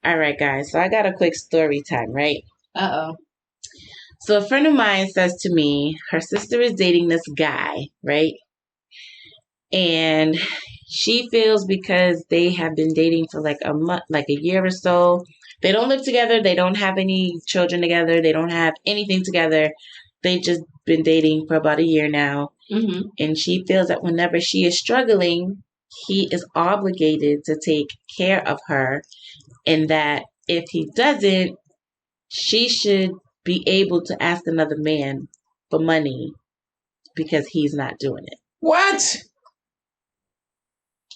All right, guys. So I got a quick story time, right? Uh-oh. So a friend of mine says to me, her sister is dating this guy, right? And she feels because they have been dating for like a month, like a year or so. They don't live together. They don't have any children together. They don't have anything together. They just been dating for about a year now. Mm-hmm. And she feels that whenever she is struggling, he is obligated to take care of her. And that if he doesn't, she should be able to ask another man for money because he's not doing it. What?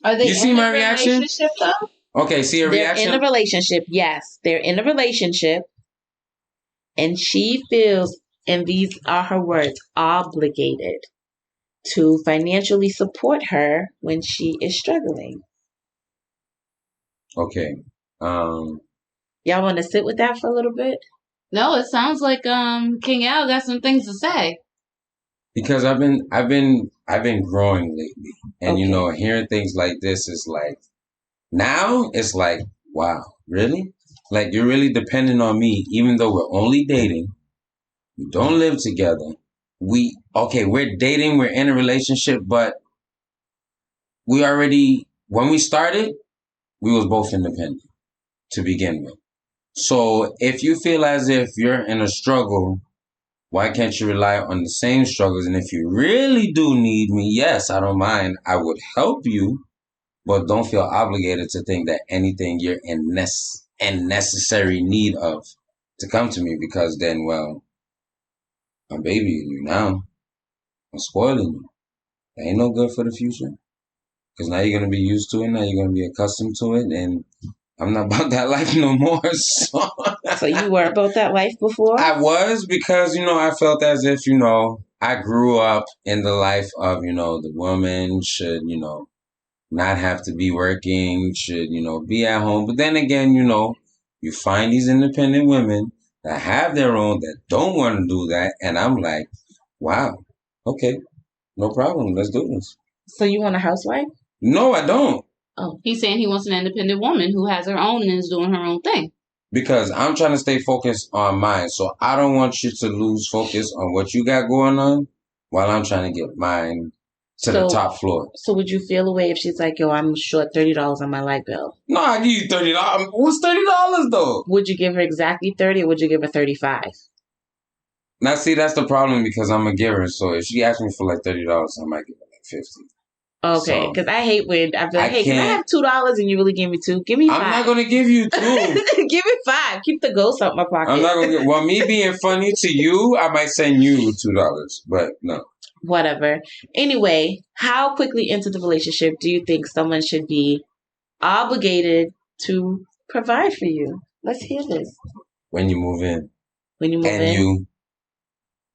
Are they You see in my a reaction? relationship though? Okay, see your They're reaction? in a relationship. Yes, they're in a relationship. And she feels, and these are her words, obligated to financially support her when she is struggling. Okay. Y'all want to sit with that for a little bit? No, it sounds like King Al got some things to say. Because I've been growing lately. And you Okay. know, hearing things like this is like, now it's like, wow, really? Like you're really depending on me, even though we're only dating. We don't live together. We're dating, we're in a relationship, but we already, when we started, we was both independent to begin with. So if you feel as if you're in a struggle, why can't you rely on the same struggles? And if you really do need me, yes, I don't mind. I would help you, but don't feel obligated to think that anything you're in necessary need of to come to me, because then, well, I'm babying you now. I'm spoiling you. That ain't no good for the future. Because now you're going to be used to it. Now you're going to be accustomed to it. And I'm not about that life no more. So you were about that life before? I was, because, you know, I felt as if, you know, I grew up in the life of, you know, the woman should, you know, not have to be working, should, you know, be at home. But then again, you know, you find these independent women that have their own, that don't want to do that. And I'm like, wow, okay, no problem. Let's do this. So you want a housewife? No, I don't. Oh, he's saying he wants an independent woman who has her own and is doing her own thing. Because I'm trying to stay focused on mine. So I don't want you to lose focus on what you got going on while I'm trying to get mine to the top floor. So would you feel away if she's like, yo, I'm short $30 on my light bill? No, I give you $30. What's $30 though? Would you give her exactly 30 or would you give her 35? Now, see, that's the problem, because I'm a giver. So if she asks me for like $30, I might give her like 50. Okay, because I hate when I feel like, hey, can I have $2 and you really give me $2? Give me $5. I'm not gonna give you $2. Give me $5. Keep the ghost out my pocket. I'm not gonna get. Well, me being funny to you, I might send you $2, but no. Whatever. Anyway, how quickly into the relationship do you think someone should be obligated to provide for you? Let's hear this. When you move in. When you move in.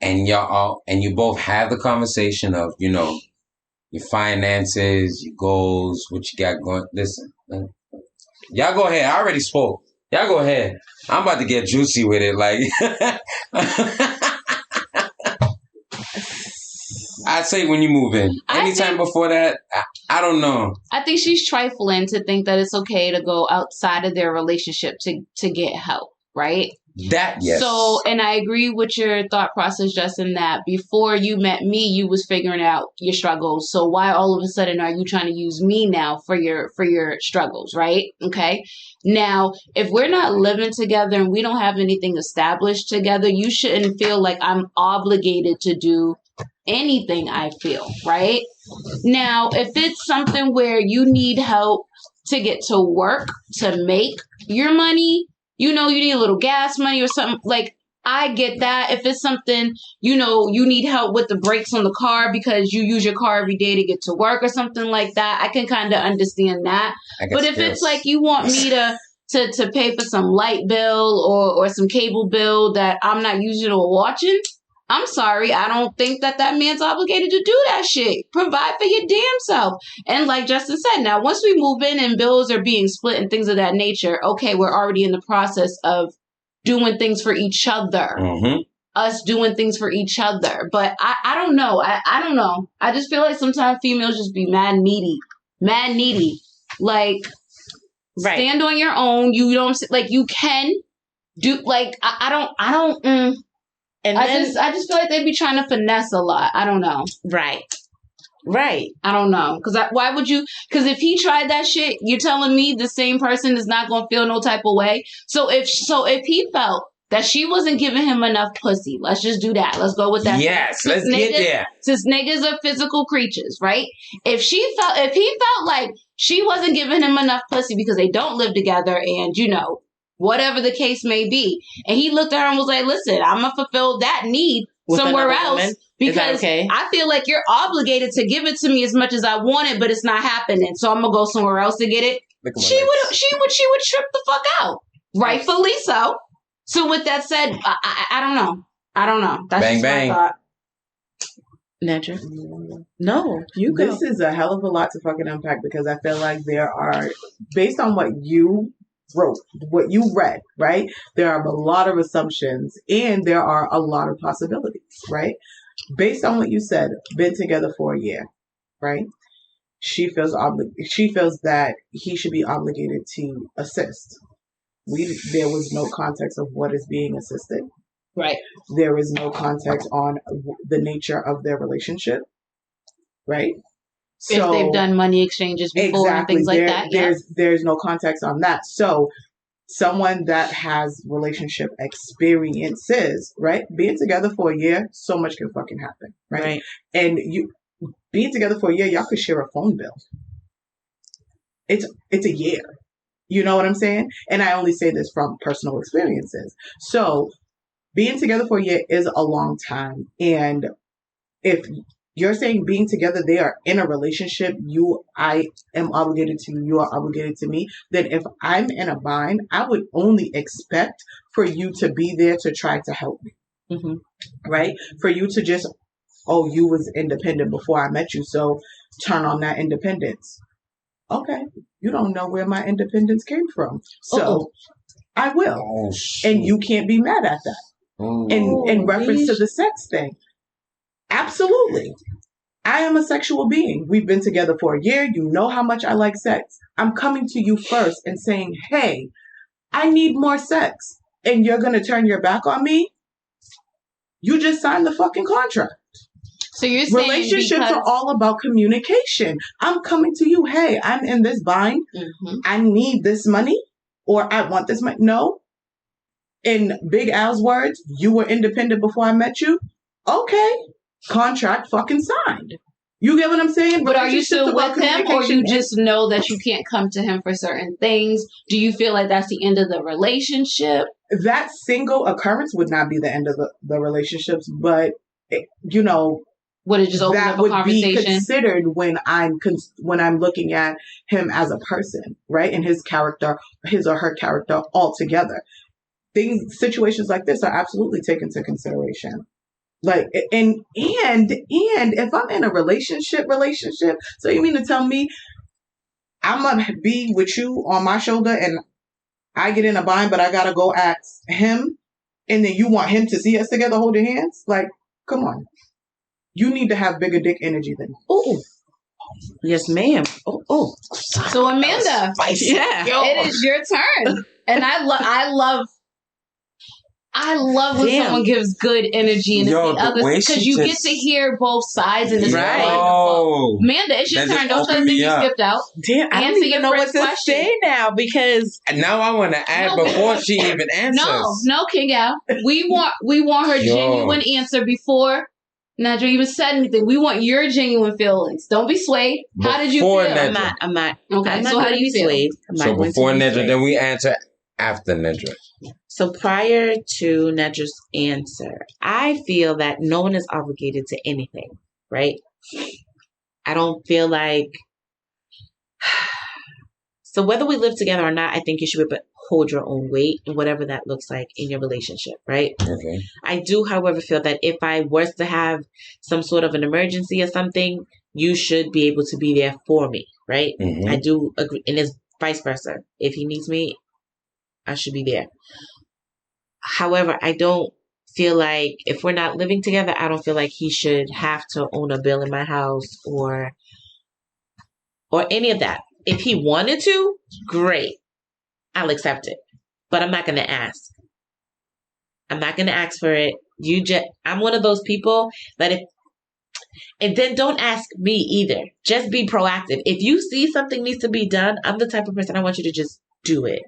And you both have the conversation of, you know, your finances, your goals, what you got going. Listen, y'all go ahead. I already spoke. Y'all go ahead. I'm about to get juicy with it. Like, I'd say when you move in. Anytime before that, I don't know. I think she's trifling to think that it's okay to go outside of their relationship to get help, right? That, yes. So, and I agree with your thought process, Justin, that before you met me, you was figuring out your struggles. So why all of a sudden are you trying to use me now for your struggles, right? Okay. Now, if we're not living together and we don't have anything established together, you shouldn't feel like I'm obligated to do anything I feel, right? Now, if it's something where you need help to get to work, to make your money, you know, you need a little gas money or something, like, I get that. If it's something, you know, you need help with the brakes on the car because you use your car every day to get to work or something like that, I can kind of understand that. But if it's like you want me to pay for some light bill or some cable bill that I'm not using or watching, I'm sorry, I don't think that man's obligated to do that shit. Provide for your damn self. And like Justin said, now, once we move in and bills are being split and things of that nature, okay, we're already in the process of doing things for each other. Mm-hmm. Us doing things for each other. But I don't know. I don't know. I just feel like sometimes females just be mad needy. Mad needy. Like, Right. Stand on your own. You don't like. You can do like. I don't. And I then, just feel like they be trying to finesse a lot. I don't know. right. Right. I don't know. Why would you? Because if he tried that shit, you're telling me the same person is not gonna feel no type of way. So if he felt that she wasn't giving him enough pussy, let's just do that. Let's go with that. Yes, let's get there. Since niggas are physical creatures, right? If he felt like she wasn't giving him enough pussy because they don't live together, and whatever the case may be, and he looked at her and was like, "Listen, I'm gonna fulfill that need With somewhere another else." woman? Because okay? I feel like you're obligated to give it to me as much as I want it, but it's not happening. So I'm gonna go somewhere else to get it. She would trip the fuck out, rightfully so. So with that said, I don't know. I don't know. That's Bang, just bang. my thought. Nedra? No, you go. This is a hell of a lot to fucking unpack because I feel like there are, based on what you wrote, what you read, right? There are a lot of assumptions and there are a lot of possibilities, right? Based on what you said, been together for a year, right? She feels that he should be obligated to assist. There was no context of what is being assisted. Right. There is no context on the nature of their relationship, right? If they've done money exchanges before and things like that. There's no context on that. So someone that has relationship experiences, right? Being together for a year, so much can fucking happen, right? And you being together for a year, y'all could share a phone bill. It's a year. You know what I'm saying? And I only say this from personal experiences. So being together for a year is a long time. And if you're saying being together, they are in a relationship, I am obligated to you, you are obligated to me, then if I'm in a bind, I would only expect for you to be there to try to help me. Mm-hmm. Right? For you to just, you was independent before I met you, so turn on that independence. Okay, you don't know where my independence came from. So I will. Oh, and you can't be mad at that. In reference to the sex thing. Absolutely. I am a sexual being. We've been together for a year. You know how much I like sex. I'm coming to you first and saying, hey, I need more sex. And you're going to turn your back on me? You just signed the fucking contract. So you're saying relationships are all about communication. I'm coming to you. Hey, I'm in this bind. Mm-hmm. I need this money or I want this money. No. In Big Al's words, you were independent before I met you. Okay. Contract fucking signed. You get what I'm saying? But are you still with him or you just know that you can't come to him for certain things? Do you feel like that's the end of the relationship? That single occurrence would not be the end of the relationships, but would it just open up a conversation? Be considered when I'm looking at him as a person, right? And his or her character altogether. Situations like this are absolutely taken into consideration. Like, and if I'm in a relationship, so you mean to tell me I'm gonna be with you on my shoulder and I get in a bind, but I gotta go ask him, and then you want him to see us together holding hands? Like, come on. You need to have bigger dick energy than me. Oh, yes, ma'am. Oh. So Amanda, it is your turn, and I love when someone gives good energy and it's the others because you get to hear both sides and it's right. Amanda, it's your turn. Don't try to think you skipped out. Damn, I don't even know what to say now because now I want to add before she even answers. No, King Al. We want her genuine answer before Nedra even said anything. We want your genuine feelings. Don't be swayed. How did you feel? Nedra. I'm not. Okay, so how do you feel? So before Nedra, then we answer after Nedra. So prior to Nedra's answer, I feel that no one is obligated to anything, right? I don't feel like... So whether we live together or not, I think you should hold your own weight and whatever that looks like in your relationship, right? Okay. I do, however, feel that if I was to have some sort of an emergency or something, you should be able to be there for me, right? Mm-hmm. I do agree. And it's vice versa. If he needs me, I should be there. However, I don't feel like if we're not living together, I don't feel like he should have to own a bill in my house or any of that. If he wanted to, great. I'll accept it. But I'm not going to ask. I'm not going to ask for it. I'm one of those people that and then don't ask me either. Just be proactive. If you see something needs to be done, I'm the type of person I want you to just do it.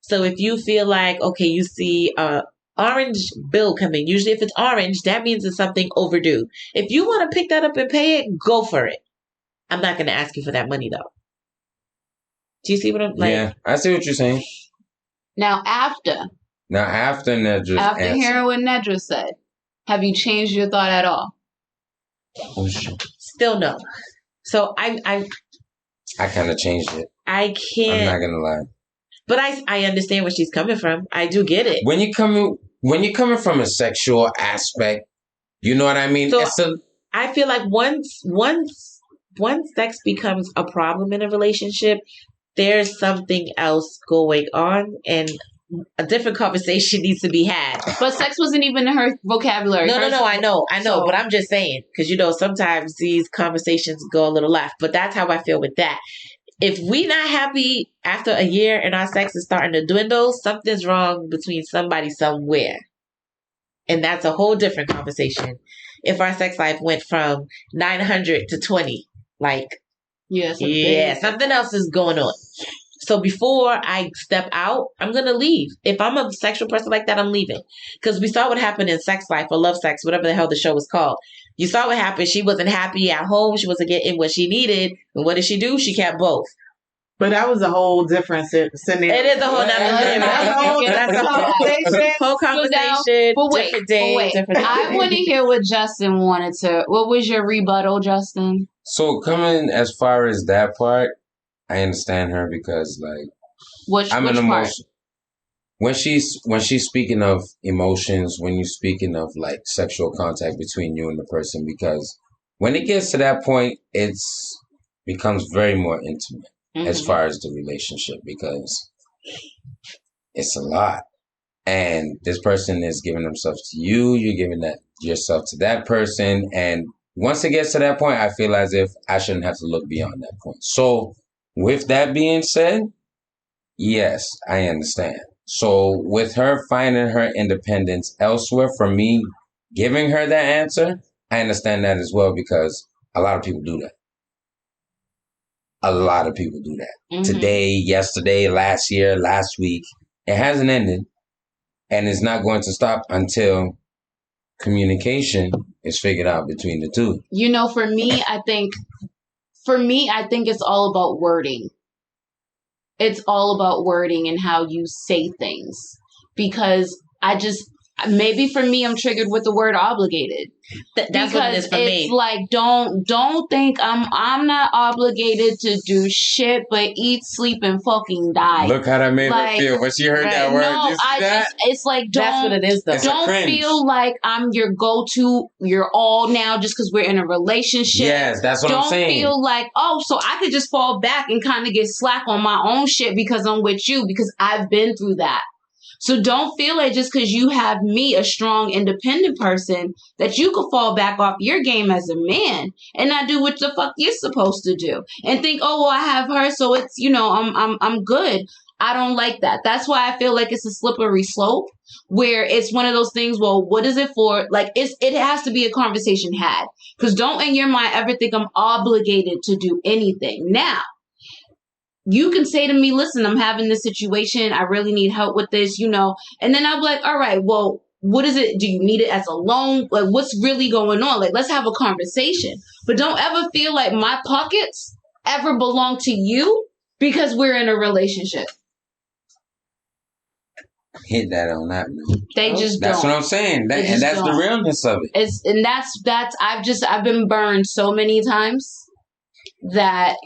So if you feel like, okay, you see a orange bill coming, usually if it's orange, that means it's something overdue. If you want to pick that up and pay it, go for it. I'm not going to ask you for that money though. Do you see what I'm like? Yeah, I see what you're saying. Now after Nedra's after answer. hearing what Nedra said, have you changed your thought at all? Oh, shit. Still no. So I kind of changed it. I can't. I'm not gonna lie. But I understand where she's coming from. I do get it. When you're coming from a sexual aspect, you know what I mean? So I feel like once sex becomes a problem in a relationship, there's something else going on, and a different conversation needs to be had. But sex wasn't even in her vocabulary. No, I know. So, but I'm just saying, because sometimes these conversations go a little left. But that's how I feel with that. If we not happy after a year and our sex is starting to dwindle, something's wrong between somebody somewhere. And that's a whole different conversation. If our sex life went from 900 to 20, something else is going on. So before I step out, I'm going to leave. If I'm a sexual person like that, I'm leaving. Because we saw what happened in Sex Life or Love Sex, whatever the hell the show was called. You saw what happened. She wasn't happy at home. She wasn't getting what she needed. And what did she do? She kept both. But that was a whole different scenario. It is a whole that's a whole conversation. But wait, different day, different day. I want to hear what Justin wanted to. What was your rebuttal, Justin? So coming as far as that part, I understand her because which I'm an part? emotion. When she's speaking of emotions, when you're speaking of sexual contact between you and the person, because when it gets to that point, it's becomes very more intimate as far as the relationship, because it's a lot. And this person is giving themselves to you, you're giving yourself to that person. And once it gets to that point, I feel as if I shouldn't have to look beyond that point. So with that being said, yes, I understand. So with her finding her independence elsewhere, for me giving her that answer, I understand that as well, because a lot of people do that. A lot of people do that. Today, yesterday, last year, last week. It hasn't ended, and it's not going to stop until communication is figured out between the two. For me, I think it's all about wording. It's all about wording and how you say things. Because maybe for me, I'm triggered with the word obligated. That's what it is for me. It's don't think I'm not obligated to do shit but eat, sleep, and fucking die. Look how that made her feel when she heard that word. No, it's that's what it is though. Don't feel like I'm your go-to, your all now just because we're in a relationship. Yes, that's what I'm saying. Don't feel like, so I could just fall back and kind of get slack on my own shit because I'm with you, because I've been through that. So don't feel like just because you have me, a strong, independent person, that you could fall back off your game as a man and not do what the fuck you're supposed to do and think, I have her, so it's, I'm good. I don't like that. That's why I feel like it's a slippery slope where it's one of those things. Well, what is it for? It has to be a conversation had, because don't in your mind ever think I'm obligated to do anything. Now, you can say to me, listen, I'm having this situation. I really need help with this, and then I'll be like, all right, well, what is it? Do you need it as a loan? What's really going on? Let's have a conversation. But don't ever feel like my pockets ever belong to you because we're in a relationship. Hit that on that note. They just That's don't. what I'm saying. And that's the realness of it. I've been burned so many times that